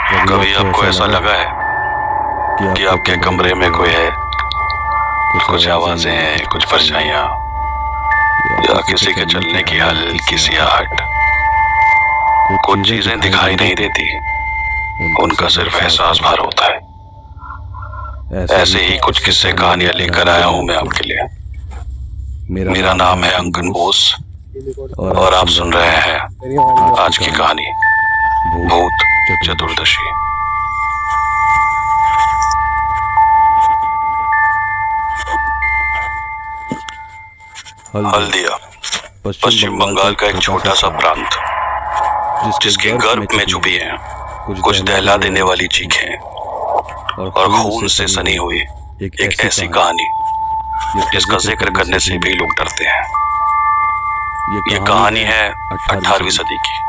कभी आपको ऐसा लगा है कि आपके कमरे में कोई है, कुछ आवाजें हैं, कुछ परछाइयां, या किसी के चलने की हल्की सी आहट? कुछ चीजें दिखाई नहीं देती, उनका सिर्फ एहसास भर होता है। ऐसे ही कुछ किस्से कहानियां लेकर आया हूं मैं आपके लिए। मेरा नाम है अंकन बोस और आप सुन रहे हैं आज की कहानी भूत चतुर्दशी। हल्दिया पश्चिम बंगाल का एक छोटा सा प्रांत, जिसके गर्भ में छुपी है कुछ दहला देने वाली चीखें और खून से सनी हुई एक ऐसी कहानी जिसका जिक्र करने से भी लोग डरते हैं। ये कहानी है 18वीं सदी की।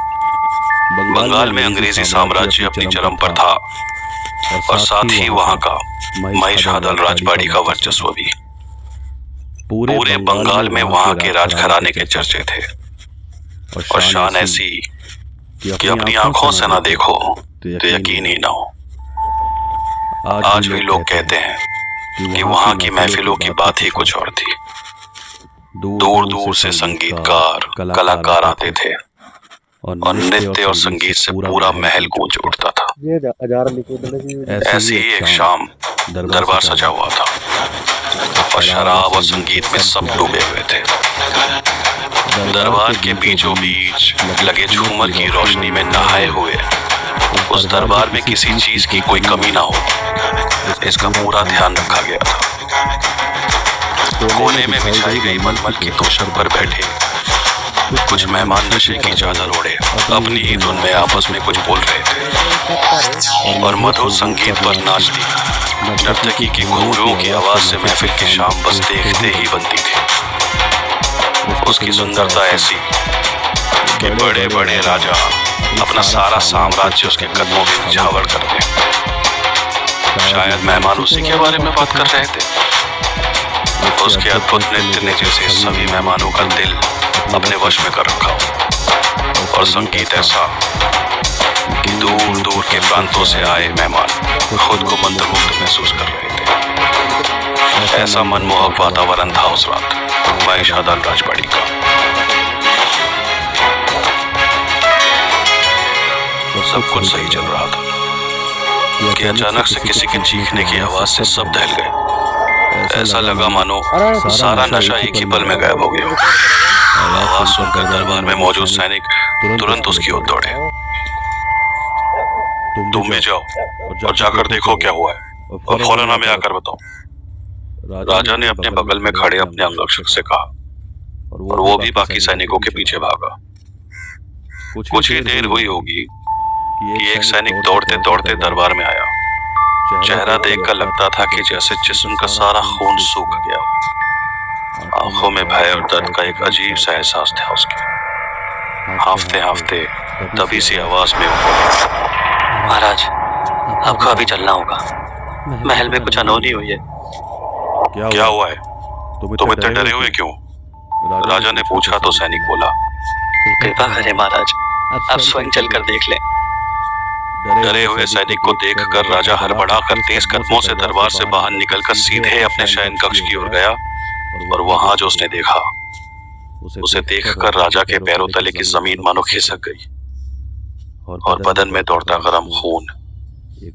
बंगाल में अंग्रेजी साम्राज्य अपनी चरम पर था और साथ ही वहां का महिषादल राजबाड़ी का वर्चस्व भी। पूरे बंगाल में वहां के राजघराने के चर्चे थे और शान ऐसी कि अपनी आंखों से ना देखो तो यकीन ही ना हो। आज भी लोग कहते हैं कि वहां की महफिलों की बात ही कुछ और थी। दूर दूर से संगीतकार कलाकार आते थे और नृत्य और संगीत से पूरा महल गूंज उठता था। ऐसी ही एक शाम दरबार सजा हुआ था और शराब और संगीत में सब डूबे हुए थे। दरबार के बीचों बीच लगे झूमर की रोशनी में नहाए हुए उस दरबार में किसी चीज की कोई कमी ना हो, इसका पूरा ध्यान रखा गया था। कोने में बिछाई गई मलमल की तोशक पर बैठे कुछ मेहमान नशे की चादर ओढ़े अपनी ही धुन में आपस में कुछ बोल रहे थे और मधुर संगीत पर नाचती नर्तकी की घुंघरुओं की आवाज से महफिल की शाम बस देखते ही बनती थी। उसकी सुंदरता ऐसी कि बड़े बड़े राजा अपना सारा साम्राज्य उसके कदमों में निछावर कर दे। शायद मेहमान उसी के बारे में बात कर रहे थे। उसके अद्भुत नृत्य ने जैसे सभी मेहमानों का दिल अपने वश में कर रखा हो और संगीत ऐसा कि दूर दूर के प्रांतों से आए मेहमान खुद को मंत्रमुग्ध महसूस कर रहे थे। ऐसा मनमोहक वातावरण था उस रात महिषादल राजबाड़ी का। सब कुछ सही चल रहा था कि अचानक से किसी के चीखने की आवाज से सब दहल गए। ऐसा लगा मानो सारा नशा एक ही पल में गायब हो गया। आवाज सुनकर दरबार में मौजूद सैनिक तुरंत उसकी ओर दौड़े। तुम भी जाओ और जाकर देखो क्या हुआ है और फौरन हमें आकर बताओ। राजा ने अपने बगल में खड़े अपने अंगरक्षक से कहा और वो भी बाकी सैनिकों के पीछे भागा। कुछ ही देर हुई होगी कि एक सैनिक दौड़ते दौड़ते दरबार में आया। चेहरा देखकर लगता था कि जैसे जिस्म का सारा खून सूख गया। आंखों में भय और दर्द का एक अजीब सा एहसास था उसके। हांफते हांफते तभी सी आवाज में महाराज, आपको अभी चलना होगा। महल में कुछ अनहोनी हुई है। क्या हुआ है? तुम इतने डरे हुए क्यों? राजा ने पूछा तो सैनिक बोला, कृपा करें महाराज, आप स्वयं चलकर देख लें। डरे हुए सैनिक को देखकर राजा हड़बड़ाकर तेज कदमों से दरबार से बाहर निकलकर सीधे अपने शयन कक्ष की ओर गया और वहां जो उसने देखा उसे देखकर राजा के पैरों तले की जमीन मानो खिसक गई और बदन में दौड़ता गर्म खून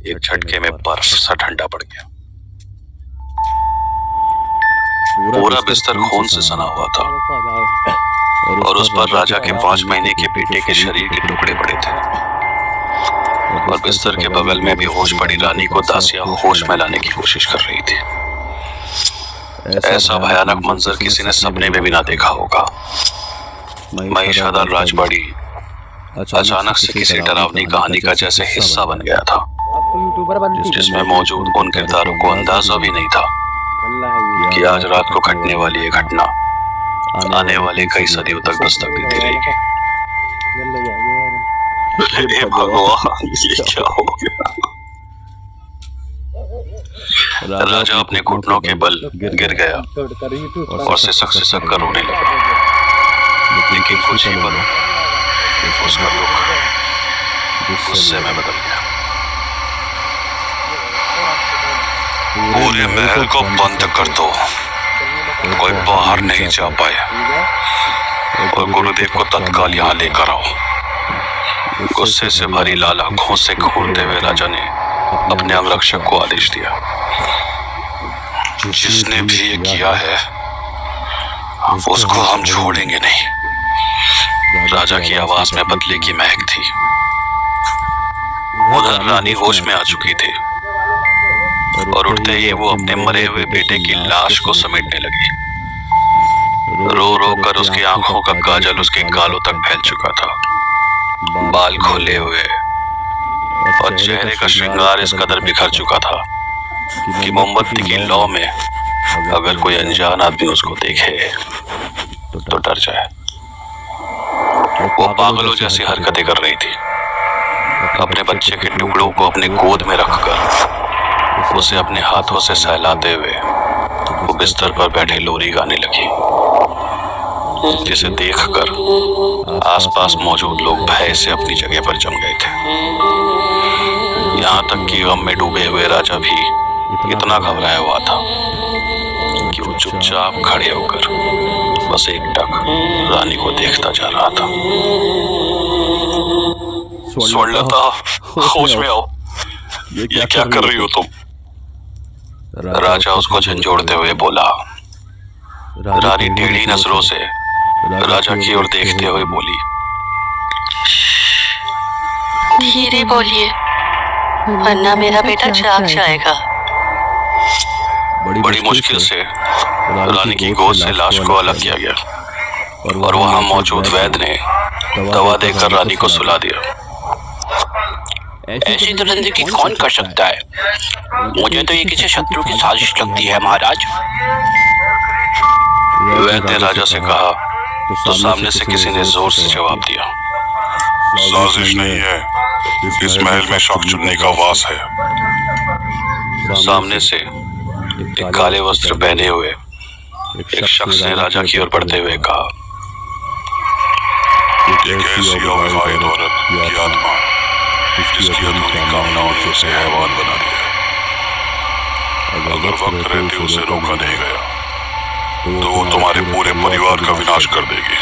एक झटके में बर्फ सा ठंडा पड़ गया। पूरा बिस्तर खून से सना हुआ था और उस पर राजा के 5 महीने के बेटे के शरीर के टुकड़े पड़े थे और बिस्तर के बगल में बेहोश पड़ी रानी को दासियां होश में लाने की कोशिश कर रही थी। ऐसा भयानक मंजर किसी ने सपने में भी ना देखा होगा। महिषादल राजबाड़ी अचानक से किसी डरावनी कहानी का जैसे हिस्सा बन गया था, जिसमें मौजूद उन किरदारों को अंदाजा भी नहीं था कि आज रात को घटने वाली ये घटना आने वाले कई सदियों तक दस्तक देती रहेगी। हे भगवान, ये क्या हो गया? राजा अपने घुटनों के बल गिर गया और सिसक कर रोने लगा। लेकिन कुछ ही पलों उसका दुख गुस्से में बदल गया। पूरे महल को बंद कर दो, कोई बाहर नहीं जा पाए और गुरुदेव को तत्काल यहाँ लेकर आओ। गुस्से से भरी लाल आंखों से घूरते हुए राजा ने अपने अंगरक्षक को आदेश दिया। जिसने भी ये किया है उसको हम छोड़ेंगे नहीं। राजा की आवाज में बदले की महक थी। उधर रानी होश में आ चुकी थी और उठते ही वो अपने मरे हुए बेटे की लाश को समेटने लगी। रो रो कर उसकी आंखों का काजल उसके गालों तक फैल चुका था। बाल खोले हुए और चेहरे का श्रृंगार इस कदर बिखर चुका था कि मोमबत्ती की लौ में अगर कोई अनजान आदमी उसको देखे तो डर जाए। वो पागलों जैसी हरकतें कर रही थी। अपने बच्चे के टुकड़ों को अपने गोद में रखकर उसे अपने हाथों से सहलाते हुए वो बिस्तर पर बैठे लोरी गाने लगी, जिसे देखकर आसपास मौजूद लोग भय से अपनी जगह पर जम गए थे। यहाँ तक कि गम में डूबे हुए राजा भी इतना घबराया हुआ था कि वो चुपचाप खड़े होकर बस एकटक रानी को देखता जा रहा था। स्वर्णलता, होश में आओ, ये क्या कर रही हो तुम? राजा उसको झंझोड़ते हुए बोला। रानी टेढ़ी नजरों से राजा की ओर देखते हुए बोली, धीरे बोलिए वरना मेरा बेटा जाग जाएगा। बड़ी मुश्किल से रानी की गोद से लाश को अलग किया गया और वहां मौजूद वैद्य ने दवा देकर रानी को सुला दिया। ऐसी दुरंदगी कौन कर सकता है? मुझे तो ये किसी शत्रु की साजिश लगती है महाराज। वैद्य ने राजा से कहा तो सामने से किसी ने जोर से जवाब दिया, साजिश नहीं है, इस महल में शक चुनने का वास है। सामने से एक काले वस्त्र पहने हुए एक शख्स ने राजा की ओर बढ़ते हुए कहा, एक ऐसी अविवाहित औरत की आत्मा जिसकी अधूरी कामनाओं ने उसे हैवान बना दिया। अगर वक्त रहते उसे रोका नहीं गया तो वो तुम्हारे पूरे परिवार का विनाश कर देगी।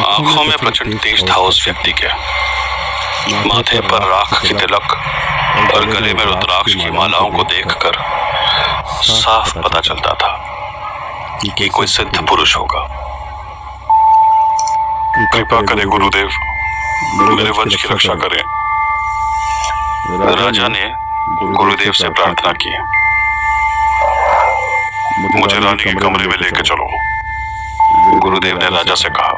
आंखों में प्रचंड तेज था उस व्यक्ति के। माथे पर राख के तिलक और गले में रुद्राक्ष की मालाओं को देखकर साफ पता चलता था कि कोई सिद्ध पुरुष होगा। कृपा करें गुरुदेव, मेरे वंश की रक्षा करें। राजा ने गुरुदेव से प्रार्थना की, मुझे रानी के कमरे में लेके चलो। गुरुदेव ने राजा से कहा।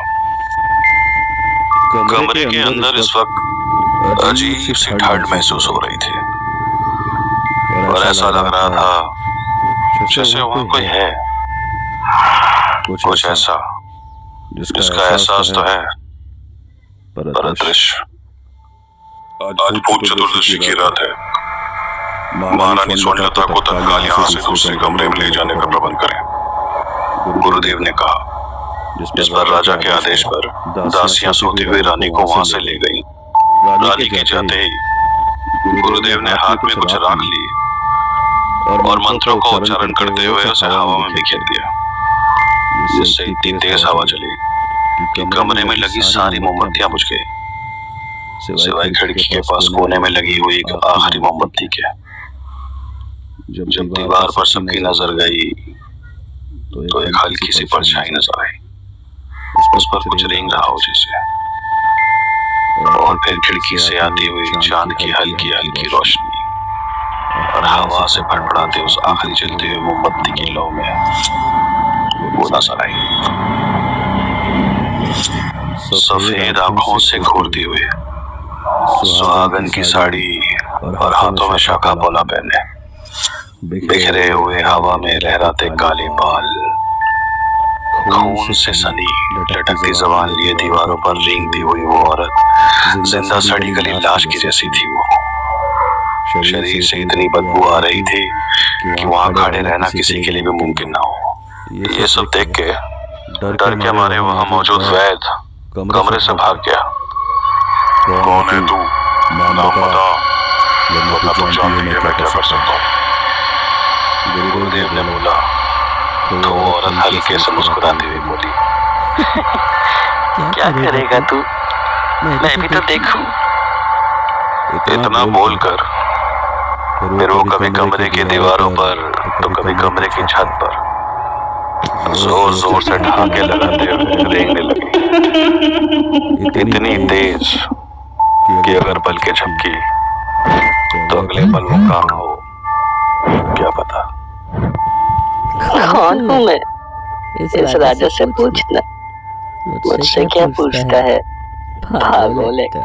कमरे के अंदर इस वक्त अजीब सी ठंड महसूस हो रही थी और ऐसा लग रहा था जैसे वहां कोई है, कुछ ऐसा जिसका एहसास तो है पर अदृश्य। आज भूत चतुर्दशी की रात है। महारानी स्वर्णलता को तत्काल यहाँ से दूसरे कमरे में ले जाने का प्रबंध करें। गुरुदेव ने कहा, जिस पर राजा के आदेश पर दासियां सोती हुई रानी को वहां से ले गई। रानी के जाते ही गुरुदेव ने हाथ में कुछ राख ली और मंत्रों का उच्चारण करते हुए उसे हवा में बिखेर दिया, जिससे इतनी तेज हवा चली कि कमरे में लगी सारी मोमबत्तियां बुझ गई, सिवाय खिड़की के पास कोने में लगी हुई एक आखिरी मोमबत्ती के। जब दीवार पर सबकी नजर गई तो एक हल्की सी परछाई नजर आई। उस पर कुछ रेंग रहा हो जैसे, और फिर खिड़की से आती हुई चांद की हल्की हल्की रोशनी और हवा से फड़फड़ाते उस आखिरी जलती हुई मोमबत्ती की लौ में वो नजर आई। सफेद आंखों से घूरती हुई, सुहागन की साड़ी और हाथों में शाखा पोला पहने, बिखरे हुए हवा में लहराते काले बाल, खून से सनी लटकती जबान लिए दीवारों पर रेंगती हुई वो औरत जिंदा सड़ी गली लाश की जैसी थी। वो शरीर से इतनी बदबू आ रही थी कि वहां खड़े रहना किसी के लिए भी मुमकिन ना हो। ये सब देख के डर के मारे वहां मौजूद वैद्य कमरे से भाग गया। कौन है तू? नाम बता। वरना तुम जानती है मैं क्या कर सकता हूँ। गुरुदेव ने बोला तो वो औरत हल्के से मुस्कुराती हुई बोली, क्या करेगा तू? मैं भी तो देखूं। इतना बोलकर फिर वो कभी कमरे की दीवारों पर तो कभी कमरे की छत पर जोर जोर से ढाके लगाते हुए रेंगने लगी, इतनी तेज कि अगर पल के झपकी तो अगले पल वो कहाँ हो क्या पता। कौन हूँ मैं? इस राजा से पूछना। मुझसे क्या पूछता है? पागल एक